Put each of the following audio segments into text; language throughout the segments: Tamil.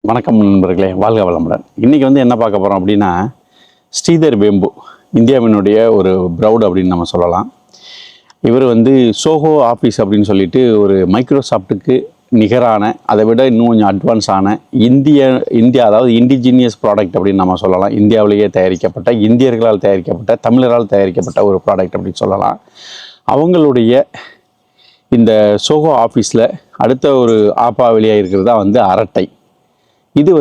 வணக்கம் நண்பர்களே, வாழ்க வளமுடன். இன்றைக்கி என்ன பார்க்க போகிறோம் அப்படின்னா, ஸ்ரீதர் வேம்பு இந்தியாவினுடைய ஒரு ப்ரௌட் அப்படின்னு நம்ம சொல்லலாம். இவர் சோஹோ ஆஃபீஸ் அப்படின்னு சொல்லிட்டு ஒரு மைக்ரோசாஃப்ட்டுக்கு நிகரான, அதை விட இன்னும் கொஞ்சம் அட்வான்ஸான இந்தியா அதாவது இண்டிஜினியஸ் ப்ராடக்ட் அப்படின்னு நம்ம சொல்லலாம். இந்தியாவிலேயே தயாரிக்கப்பட்ட, இந்தியர்களால் தயாரிக்கப்பட்ட, தமிழரால் தயாரிக்கப்பட்ட ஒரு ப்ராடக்ட் அப்படின்னு சொல்லலாம். அவங்களுடைய இந்த சோஹோ ஆஃபீஸில் அடுத்த ஒரு ஆப்பா வெளியாக இருக்கிறது தான் அரட்டை. இது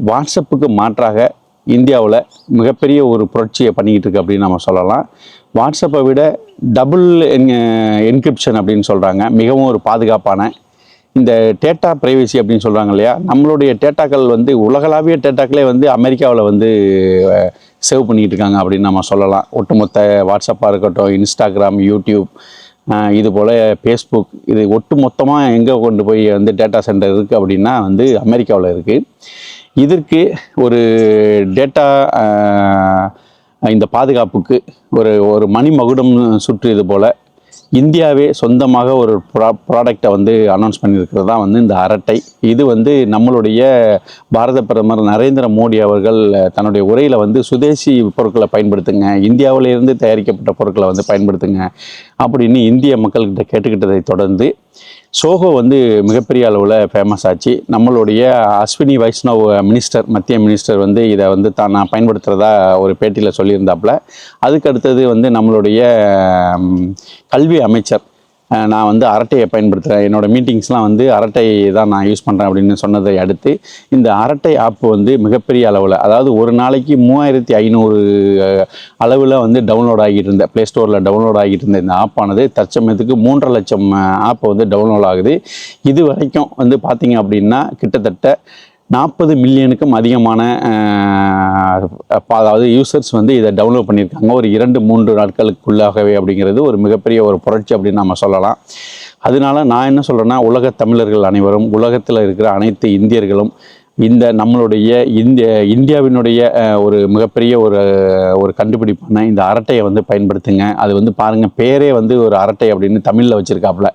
வாட்ஸ்அப்புக்கு மாற்றாக இந்தியாவில் மிகப்பெரிய ஒரு புரட்சியை பண்ணிக்கிட்டு இருக்கு அப்படின்னு நம்ம சொல்லலாம். வாட்ஸ்அப்பை விட டபுள் என்கிரிப்ஷன் அப்படின்னு சொல்கிறாங்க. மிகவும் ஒரு பாதுகாப்பான இந்த டேட்டா ப்ரைவசி அப்படின்னு சொல்கிறாங்க இல்லையா, நம்மளுடைய டேட்டாக்கள் உலகளாவிய டேட்டாக்களே அமெரிக்காவில் சேவ் பண்ணிக்கிட்டு இருக்காங்க அப்படின்னு நம்ம சொல்லலாம். ஒட்டுமொத்த வாட்ஸ்அப்பாக இருக்கட்டும், இன்ஸ்டாகிராம், யூடியூப், இது போல் ஃபேஸ்புக், இது ஒட்டு மொத்தமாக எங்கே கொண்டு போய் டேட்டா சென்டர் இருக்குது அப்படின்னா அமெரிக்காவில் இருக்குது. இதற்கு ஒரு டேட்டா இந்த பாதுகாப்புக்கு ஒரு மணிமகுடம் சுற்றியது போல் இந்தியாவே சொந்தமாக ஒரு ப்ராடக்டை அனௌன்ஸ் பண்ணியிருக்கிறது தான் இந்த அரட்டை. இது நம்மளுடைய பாரத பிரதமர் நரேந்திர மோடி அவர்கள் தன்னுடைய உரையில் சுதேசி பொருட்களை பயன்படுத்துங்க, இந்தியாவிலிருந்து தயாரிக்கப்பட்ட பொருட்களை பயன்படுத்துங்க அப்படின்னு இந்திய மக்கள்கிட்ட கேட்டுக்கிட்டதை தொடர்ந்து சோஹோ மிகப்பெரிய அளவில் ஃபேமஸ் ஆச்சு. நம்மளுடைய அஸ்வினி வைஷ்ணவ் மினிஸ்டர், மத்திய மினிஸ்டர் இதை நான் பயன்படுத்துகிறதா ஒரு பேட்டியில் சொல்லியிருந்தாப்புல. அதுக்கு அடுத்தது நம்மளுடைய கல்வி அமைச்சர், நான் அரட்டையை பயன்படுத்துகிறேன், என்னோடய மீட்டிங்ஸ்லாம் அரட்டை தான் நான் யூஸ் பண்ணுறேன் அப்படின்னு சொன்னதை அடுத்து இந்த அரட்டை ஆப் மிகப்பெரிய அளவில், அதாவது ஒரு நாளைக்கு 3500 அளவில் டவுன்லோட் ஆகிட்டு இருந்த, ப்ளே ஸ்டோரில் டவுன்லோட் ஆகிட்டு இருந்த இந்த ஆப்பானது தற்சமயத்துக்கு 3.5 லட்சம் ஆப் டவுன்லோட் ஆகுது. இது வரைக்கும் பார்த்திங்க அப்படின்னா கிட்டத்தட்ட 40 மில்லியனுக்கும் அதிகமான அதாவது யூசர்ஸ் இதை டவுன்லோட் பண்ணியிருக்காங்க ஒரு 2-3 நாட்களுக்குள்ளாகவே. அப்படிங்கிறது ஒரு மிகப்பெரிய ஒரு புரட்சி அப்படின்னு நம்ம சொல்லலாம். அதனால நான் என்ன சொல்கிறேன்னா, உலகத் தமிழர்கள் அனைவரும், உலகத்தில் இருக்கிற அனைத்து இந்தியர்களும் இந்த நம்மளுடைய இந்தியாவினுடைய ஒரு மிகப்பெரிய ஒரு கண்டுபிடிப்பான இந்த அரட்டையை பயன்படுத்துங்க. அது பாருங்கள், பேரே ஒரு அரட்டை அப்படின்னு தமிழில் வச்சுருக்காப்புல.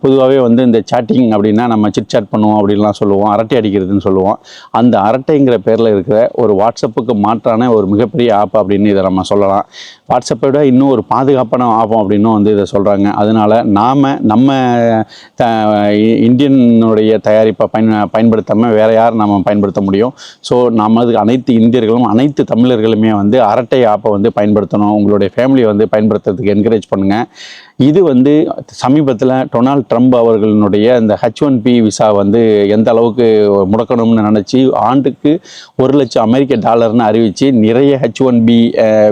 பொதுவாகவே இந்த சேட்டிங் அப்படின்னா நம்ம சிட் சாட் பண்ணுவோம் அப்படின்லாம் சொல்லுவோம், அரட்டை அடிக்கிறதுன்னு சொல்லுவோம். அந்த அரட்டைங்கிற பேரில் இருக்கிற ஒரு வாட்ஸ்அப்புக்கு மாற்றான ஒரு மிகப்பெரிய ஆப் அப்படின்னு இதை நம்ம சொல்லலாம். வாட்ஸ்அப்பை விட இன்னும் ஒரு பாதுகாப்பான ஆப்பும் அப்படின்னும் இதை சொல்கிறாங்க. அதனால் நம்ம இந்தியனுடைய தயாரிப்பை பயன்படுத்தாமல் வேறு யார் நம்ம பயன்படுத்த முடியும்? ஸோ நமது அனைத்து இந்தியர்களும், அனைத்து தமிழர்களுமே அரட்டை ஆப்பை பயன்படுத்தணும். உங்களுடைய ஃபேமிலியை பயன்படுத்துறதுக்கு என்கரேஜ் பண்ணுங்கள். இது சமீபத்தில் டொனால்ட் ட்ரம்ப் அவர்களுடைய இந்த H1B விசா எந்த அளவுக்கு முடக்கணும்னு நினச்சி ஆண்டுக்கு $1,00,000 அறிவித்து நிறைய H1B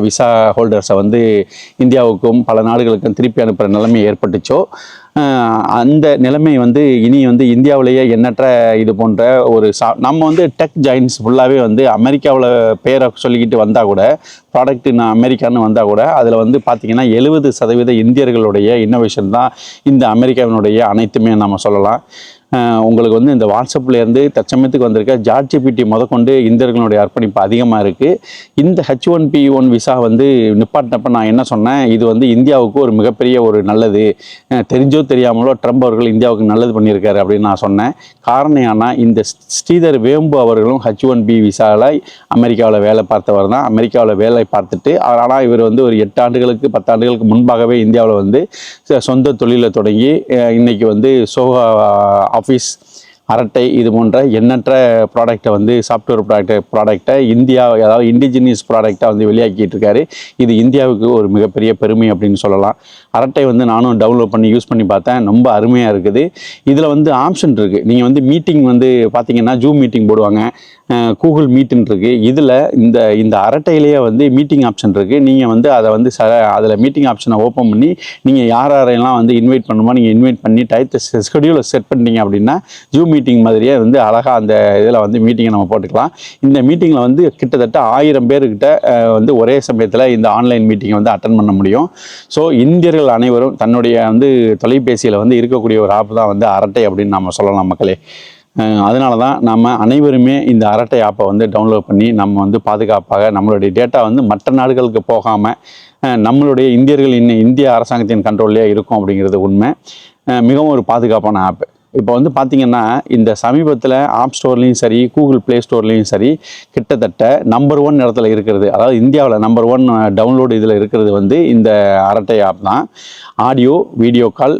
விசா ஹோல்டர்ஸை இந்தியாவுக்கும் பல நாடுகளுக்கும் திருப்பி அனுப்புகிற நிலைமை ஏற்பட்டுச்சோ, அந்த நிலைமை இனி இந்தியாவிலேயே எண்ணற்ற இது போன்ற ஒரு நம்ம டெக் ஜாயின்ஸ் ஃபுல்லாகவே அமெரிக்காவில் பேரை சொல்லிக்கிட்டு வந்தால் கூட, ப்ராடக்ட் நான் அமெரிக்கான்னு வந்தால் கூட, அதில் பார்த்திங்கன்னா 70% இந்தியர்களுடைய இன்னோவேஷன் தான் இந்த அமெரிக்காவினுடைய அனைத்துமே நம்ம சொல்லலாம். உங்களுக்கு இந்த வாட்ஸ்அப்லேருந்து தற்சமயத்துக்கு வந்திருக்க ChatGPT முதற்கொண்டு இந்தியர்களுடைய அர்ப்பணிப்பு அதிகமாக இருக்குது. இந்த H1B1 விசா நிப்பாட்டினப்ப நான் என்ன சொன்னேன், இது இந்தியாவுக்கு ஒரு மிகப்பெரிய ஒரு நல்லது, தெரிஞ்சோ தெரியாமலோ ட்ரம்ப் அவர்கள் இந்தியாவுக்கு நல்லது பண்ணியிருக்காரு அப்படின்னு நான் சொன்னேன். காரணம் ஏன்னா, இந்த ஸ்ரீதர் வேம்பு அவர்களும் H1B விசாவில் அமெரிக்காவில் வேலை பார்த்தவர் தான். அமெரிக்காவில் வேலை பார்த்துட்டு, ஆனால் இவர் ஒரு 8 ஆண்டுகளுக்கு 10 ஆண்டுகளுக்கு முன்பாகவே இந்தியாவில் சொந்த தொழிலை தொடங்கி இன்றைக்கி சோஹோ ஆஃபீஸ், அரட்டை, இது போன்ற எண்ணற்ற ப்ராடக்டை சாஃப்ட்வேர் ப்ராடக்டை இந்தியா, அதாவது இண்டிஜினியஸ் ப்ராடக்டை வெளியாக்கிட்டு இருக்காரு. இது இந்தியாவுக்கு ஒரு மிகப்பெரிய பெருமை அப்படின்னு சொல்லலாம். அரட்டை நானும் டவுன்லோட் பண்ணி யூஸ் பண்ணி பார்த்தேன், ரொம்ப அருமையாக இருக்குது. இதில் ஆப்ஷன் இருக்குது. நீங்கள் மீட்டிங் பார்த்தீங்கன்னா ஜூம் மீட்டிங் போடுவாங்க, கூகுள் மீட்டுன்னு இருக்குது. இதில் இந்த அரட்டையிலேயே மீட்டிங் ஆப்ஷன் இருக்குது. நீங்கள் அதை அதில் மீட்டிங் ஆப்ஷனை ஓப்பன் பண்ணி நீங்கள் யாரெல்லாம் இன்வைட் பண்ணணுமோ நீங்கள் இன்வைட் பண்ணி டயத்தை ஷெட்யூலை செட் பண்ணிட்டீங்க அப்படின்னா ஜூம் மீட்டிங் மாதிரியே அழகாக அந்த இதில் மீட்டிங்கை நம்ம போட்டுக்கலாம். இந்த மீட்டிங்கில் கிட்டத்தட்ட 1000 பேர்கிட்ட ஒரே சமயத்தில் இந்த ஆன்லைன் மீட்டிங்கை அட்டன் பண்ண முடியும். ஸோ இந்தியர்கள் அனைவரும் தன்னுடைய தொலைபேசியில் இருக்கக்கூடிய ஒரு ஆப் தான் அரட்டை அப்படின்னு நம்ம சொல்லலாம் மக்களே. அதனால தான் நம்ம அனைவருமே இந்த அரட்டை ஆப்பை டவுன்லோட் பண்ணி நம்ம பாதுகாப்பாக நம்மளுடைய டேட்டா மற்ற நாடுகளுக்கு போகாமல் நம்மளுடைய இந்தியர்கள் இந்திய அரசாங்கத்தின் கண்ட்ரோல்லையே இருக்கும் அப்படிங்கிறது உண்மை. மிகவும் ஒரு பாதுகாப்பான ஆப்பு. இப்போ வந்து பார்த்தீங்கன்னா இந்த சமீபத்தில் ஆப் ஸ்டோர்லேயும் சரி கூகுள் ப்ளே ஸ்டோர்லேயும் சரி கிட்டத்தட்ட நம்பர் 1 இடத்துல இருக்கிறது, அதாவது இந்தியாவில் நம்பர் 1 டவுன்லோடு இதில் இருக்கிறது வந்து இந்த அரட்டை ஆப் தான். ஆடியோ வீடியோ கால்,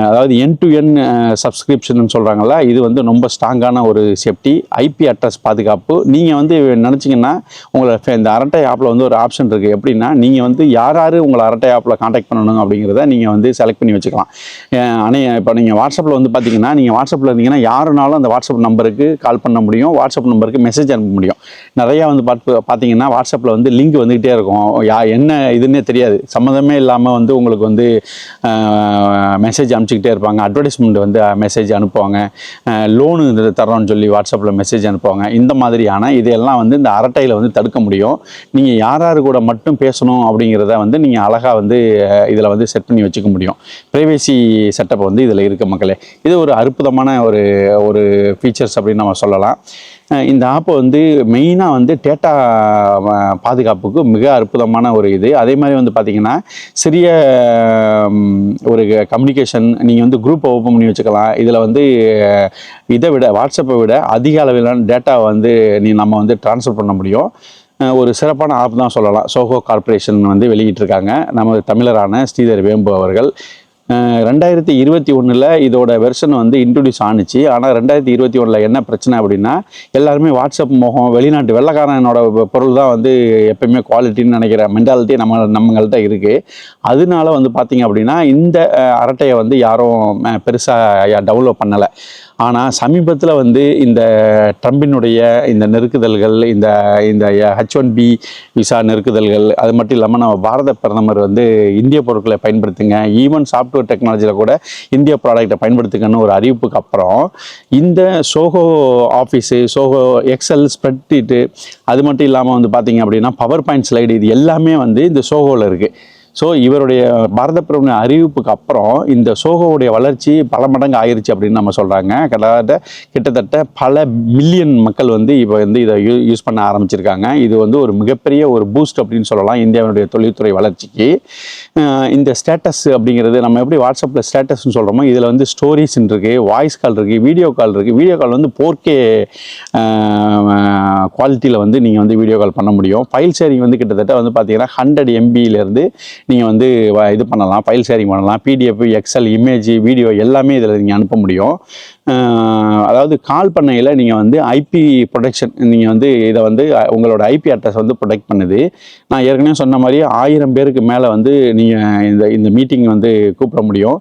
அதாவது என் டு என் சப்ஸ்கிரிப்ஷன் சொல்கிறாங்களா, இது வந்து ரொம்ப ஸ்ட்ராங்கான ஒரு சேஃப்டி, ஐபி அட்ரஸ் பாதுகாப்பு. நீங்கள் வந்து நினச்சிங்கன்னா உங்களை இந்த அரட்டை ஆப்பில் வந்து ஒரு ஆப்ஷன் இருக்குது. எப்படின்னா நீங்கள் வந்து யார் உங்களை அரட்டை ஆப்பில் காண்டாக்ட் பண்ணணும் அப்படிங்கிறத நீங்கள் வந்து செலக்ட் பண்ணி வச்சுக்கலாம். இப்போ நீங்கள் வாட்ஸ்அப்பில் வந்து பார்த்தீங்கன்னா, நீங்கள் வாட்ஸ்அப்பில் இருந்தீங்கன்னா யாருனாலும் அந்த வாட்ஸ்அப் நம்பருக்கு கால் பண்ண முடியும், வாட்ஸ்அப் நம்பருக்கு மெசேஜ் அனுப்ப முடியும். நிறையா வந்து பார்த்தீங்கன்னா வாட்ஸ்அப்பில் வந்து லிங்க் வந்துக்கிட்டே இருக்கும், என்ன இதுன்னே தெரியாது, சம்மந்தமே இல்லாமல் வந்து உங்களுக்கு வந்து மெசேஜ் அனுப்பிச்சிக்கிட்டே இருப்பாங்க. அட்வர்டைஸ்மெண்ட் வந்து மெசேஜ் அனுப்புவாங்க, லோனு தரோன்னு சொல்லி வாட்ஸ்அப்பில் மெசேஜ் அனுப்புவாங்க. இந்த மாதிரியான இதையெல்லாம் வந்து இந்த அரட்டையில் வந்து தடுக்க முடியும். நீங்கள் யார் கூட மட்டும் பேசணும் அப்படிங்கிறத வந்து நீங்கள் அழகாக வந்து இதில் வந்து செட் பண்ணி வச்சுக்க முடியும். ப்ரைவேசி செட்டப் வந்து இதில் இருக்குது மக்களே. இது ஒரு அற்புதமான ஒரு ஃபீச்சர்ஸ் அப்படின்னு நம்ம சொல்லலாம். இந்த ஆப்பை வந்து மெயினாக வந்து டேட்டா பாதுகாப்புக்கு மிக அற்புதமான ஒரு இது. அதே மாதிரி வந்து பார்த்திங்கன்னா சிறிய ஒரு கம்யூனிகேஷன் நீங்கள் வந்து குரூப்பை ஓப்பன் பண்ணி வச்சுக்கலாம். இதில் வந்து இதை விட வாட்ஸ்அப்பை விட அதிக அளவிலான டேட்டாவை வந்து நம்ம வந்து ட்ரான்ஸ்ஃபர் பண்ண முடியும். ஒரு சிறப்பான ஆப் தான் சொல்லலாம். சோஹோ கார்ப்பரேஷன் வந்து வெளியிட்டிருக்காங்க, நமது தமிழரான ஸ்ரீதர் வேம்பு அவர்கள். 2021 இதோட வெர்ஷன் வந்து இன்ட்ரடியூஸ் ஆணுச்சு. ஆனால் 2021 என்ன பிரச்சனை அப்படின்னா, எல்லாருமே வாட்ஸ்அப் மோகம், வெளிநாட்டு வெள்ளைக்காரனோட பொருள் தான் வந்து எப்பயுமே குவாலிட்டின்னு நினைக்கிற மென்டாலிட்டி நம்மங்கள்ட்ட இருக்குது. அதனால வந்து பார்த்திங்க அப்படின்னா இந்த அரட்டையை வந்து யாரும் பெருசாக டெவலப் பண்ணலை. ஆனால் சமீபத்தில் வந்து இந்த ட்ரம்பினுடைய இந்த நெருக்குதல்கள், இந்த H1B விசா நெருக்குதல்கள், அது மட்டும் இல்லாமல் நம்ம பாரத பிரதமர் வந்து இந்திய பொருட்களை பயன்படுத்துங்க, ஈவன் சாஃப்ட்வேர் டெக்னாலஜியில் கூட இந்திய ப்ராடக்டை பயன்படுத்துங்கன்னு ஒரு அறிவிப்புக்கு அப்புறம் இந்த Zoho office, Zoho XL, spreadsheet, அது மட்டும் இல்லாமல் வந்து பார்த்திங்க அப்படின்னா பவர் பாயிண்ட் ஸ்லைடு, இது எல்லாமே வந்து இந்த சோஹோவில் இருக்குது. ஸோ இவருடைய பாரத பிரதமர் அறிவிப்புக்கு அப்புறம் இந்த சோஹோவுடைய வளர்ச்சி பல மடங்கு ஆயிடுச்சு அப்படின்னு நம்ம சொல்கிறாங்க. கிட்டத்தட்ட பல மில்லியன் மக்கள் வந்து இப்போ வந்து இதை யூஸ் பண்ண ஆரம்பிச்சிருக்காங்க. இது வந்து ஒரு மிகப்பெரிய ஒரு பூஸ்ட் அப்படின்னு சொல்லலாம் இந்தியாவுடைய தொழில்துறை வளர்ச்சிக்கு. இந்த ஸ்டேட்டஸ் அப்படிங்கிறது நம்ம எப்படி வாட்ஸ்அப்பில் ஸ்டேட்டஸ்ன்னு சொல்கிறோமோ, இதில் வந்து ஸ்டோரிஸ் இருக்குது, வாய்ஸ் கால் இருக்குது, வீடியோ கால் இருக்குது. வீடியோ கால் வந்து 4K குவாலிட்டியில் வந்து நீங்கள் வந்து வீடியோ கால் பண்ண முடியும். ஃபைல் ஷேரிங் வந்து கிட்டத்தட்ட வந்து பார்த்தீங்கன்னா 100 MBயிலேருந்து நீங்கள் வந்து இது பண்ணலாம், ஃபைல் ஷேரிங் பண்ணலாம். PDF, எக்ஸல், இமேஜ், வீடியோ எல்லாமே இதில் நீங்கள் அனுப்ப முடியும். அதாவது கால் பண்ணையில் நீங்கள் வந்து ஐபி ப்ரொடெக்ஷன், நீங்கள் வந்து இதை வந்து உங்களோட ஐபி அட்ரஸ் வந்து ப்ரொடெக்ட் பண்ணுது. நான் ஏற்கனவே சொன்ன மாதிரி 1000 பேருக்கு மேலே வந்து நீங்கள் இந்த மீட்டிங் வந்து கூப்பிட முடியும்.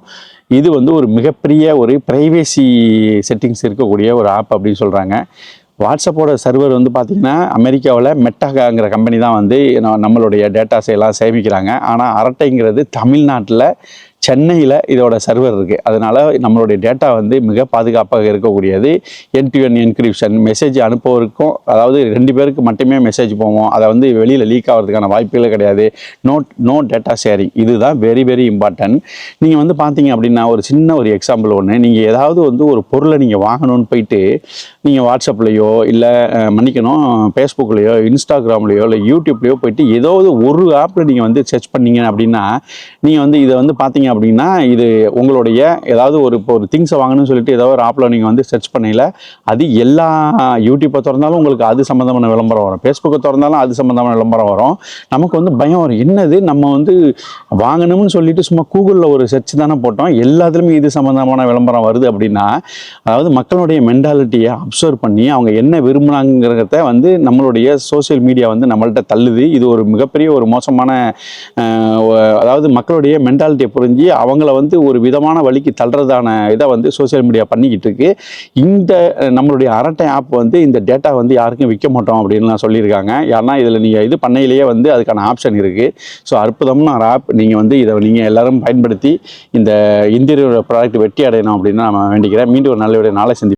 இது வந்து ஒரு மிகப்பெரிய ஒரு ப்ரைவேசி செட்டிங்ஸ் இருக்கக்கூடிய ஒரு ஆப் அப்படின்னு சொல்கிறாங்க. வாட்ஸ்அப்போட சர்வர் வந்து பார்த்திங்கன்னா அமெரிக்காவில் மெட்டாங்கிற கம்பெனி தான் வந்து நம்மளுடைய டேட்டாஸை எல்லாம் சேமிக்கிறாங்க. ஆனால் அரட்டைங்கிறது தமிழ்நாட்டில் சென்னையில் இதோட சர்வர் இருக்குது. அதனால் நம்மளுடைய டேட்டா வந்து மிக பாதுகாப்பாக இருக்கக்கூடியது. என் டு என் என்கிரிப்ஷன், மெசேஜ் அனுப்புவதற்கும், அதாவது 2 பேருக்கு மட்டுமே மெசேஜ் போவோம், அதை வந்து வெளியில் லீக் ஆகிறதுக்கான வாய்ப்புகளே கிடையாது. நோ டேட்டா ஷேரிங், இதுதான் வெரி வெரி இம்பார்ட்டன்ட். நீங்கள் வந்து பார்த்தீங்க அப்படின்னா ஒரு சின்ன ஒரு எக்ஸாம்பிள் ஒன்று, நீங்கள் ஏதாவது வந்து ஒரு பொருளை நீங்கள் வாங்கணும்னு போயிட்டு நீங்கள் வாட்ஸ்அப்லேயோ இல்லை ஃபேஸ்புக்லேயோ இன்ஸ்டாகிராம்லேயோ இல்லை யூடியூப்லேயோ போயிட்டு ஏதாவது ஒரு ஆப்பில் நீங்கள் வந்து சர்ச் பண்ணீங்க அப்படின்னா, நீங்கள் வந்து இதை வந்து பார்த்தீங்க அப்படின்னா இது உங்களுடைய ஏதாவது ஒரு திங்ஸை வாங்கணும்னு சொல்லிட்டு ஏதாவது ஒரு ஆப்பில் நீங்கள் வந்து சர்ச் பண்ணல, அது எல்லா யூடியூப்பை திறந்தாலும் உங்களுக்கு அது சம்மந்தமான விளம்பரம் வரும், ஃபேஸ்புக்கை திறந்தாலும் அது சம்மந்தமான விளம்பரம் வரும். நமக்கு வந்து பயம் வரும், என்னது நம்ம வந்து வாங்கணும்னு சொல்லிட்டு சும்மா கூகுளில் ஒரு சர்ச் தானே போட்டோம், எல்லாத்துலேயுமே இது சம்மந்தமான விளம்பரம் வருது அப்படின்னா, அதாவது மக்களுடைய மென்டாலிட்டியை அப்சர்வ் பண்ணி அவங்க என்ன விரும்புனாங்கிறத வந்து நம்மளுடைய சோசியல் மீடியா வந்து நம்மள்கிட்ட தள்ளுது. இது ஒரு மிகப்பெரிய ஒரு மோசமான, அதாவது மக்களுடைய மென்டாலிட்டியை புரிஞ்சு அவங்கள வந்து ஒரு விதமான வழிக்கு தள்ளுறதான இதை வந்து சோசியல் மீடியா பண்ணிக்கிட்டு இருக்கு. இந்த நம்மளுடைய அரட்டை ஆப் வந்து இந்த டேட்டா வந்து யாருக்கும் விற்க மாட்டோம் அப்படின்லாம் சொல்லியிருக்காங்க. ஏன்னா இதில் நீங்கள் இது பண்ணையிலேயே வந்து அதுக்கான ஆப்ஷன் இருக்குது. ஸோ அற்புதமான ஒரு ஆப். நீங்கள் வந்து இதை நீங்கள் எல்லாரும் பயன்படுத்தி இந்த இந்திய ப்ராடக்ட் வெற்றி அடையணும் அப்படின்னு நான் வேண்டிக்கிறேன். மீண்டும் ஒரு நல்ல நாளை சந்தி